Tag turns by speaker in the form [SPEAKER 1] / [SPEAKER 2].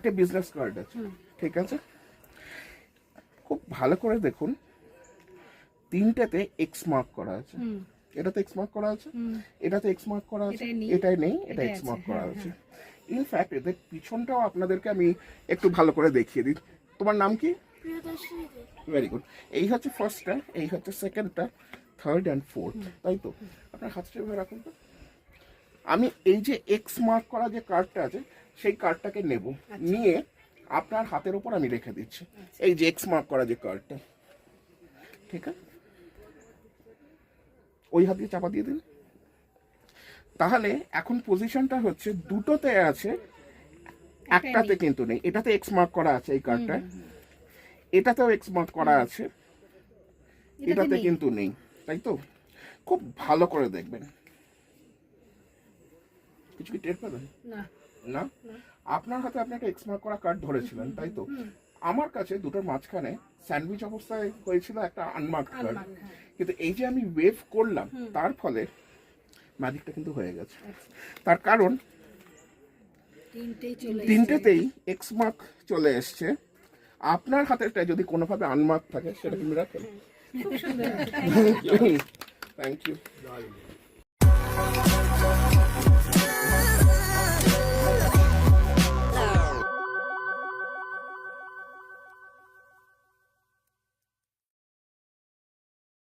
[SPEAKER 1] একটা business card আছে, ঠিক আছে? খুব ভালো করে দেখুন, তিনটাতে এক্স মার্ক করা আছে। এটাতে এক্স মার্ক করা আছে, এটাতে এক্স মার্ক করা আছে, এটাই নেই, এটা এক্স মার্ক করা আছে। ইনফ্যাক্ট এদের পিছনটাও আপনাদেরকে আমি একটু ভালো করে দেখিয়ে দিই। তোমার নাম কি? Very good. এই হচ্ছে ফার্স্টটা, এই হচ্ছে সেকেন্ডটা, থার্ড অ্যান্ড ফোর্থ, তাই তো? আপনার হাতটা এভাবে রাখুন তো। আমি এই যে এক্স মার্ক করা যে কার্ডটা আছে সেই কার্ডটাকে নেব, নিয়ে আপনার হাতের উপর আমি রেখে দিচ্ছি। এই যে এক্স মার্ক করা যে কার্ডটা, ঠিক আছে? ওই হাত দিয়ে চাপা দিয়ে দিন। তাহলে এখন পজিশনটা হচ্ছে দুটোতে আছে, একটাতে কিন্তু নেই। এটাতে এক্স মার্ক করা আছে এই কার্ডটা, এটাতেও এক্স মার্ক করা আছে, এটাতে কিন্তু নেই, তাই তো? খুব ভালো করে দেখবেন। কিছু কি টের পাবেন না? আপনার হাতে আপনি একটা এক্স মার্ক করা কার্ড ধরেছিলেন, তাই তো? আমার কাছে দুটোর মাঝখানে স্যান্ডউইচ অবস্থায় হয়েছিল একটা আনমার্ক কার্ড, কিন্তু এই যে আমি ওয়েভ করলাম তার ফলে ম্যাজিকটা কিন্তু হয়ে গেছে। তার কারণ তিনটেতেই এক্স মার্ক চলে এসছে। আপনার হাতেরটা যদি কোনোভাবে আনমার্ক থাকে সেটা কিন্তু রাখেন। Thank you.